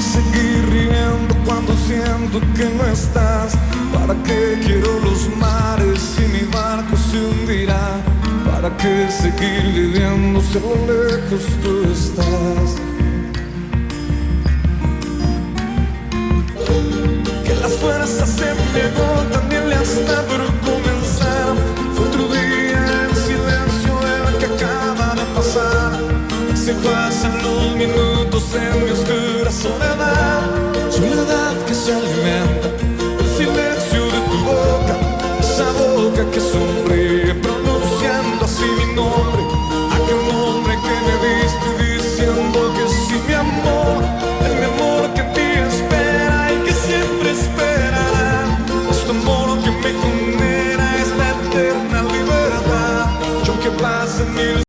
seguir riendo cuando siento que no estás? ¿Para qué quiero los mares si mi barco se hundirá? ¿Para qué seguir viviendo si a lo lejos tú estás? Que las fuerzas se me agotan y el hasta por comenzar. Fue otro día en silencio el que acaba de pasar. Se pasan los minutos en mi oscuridad.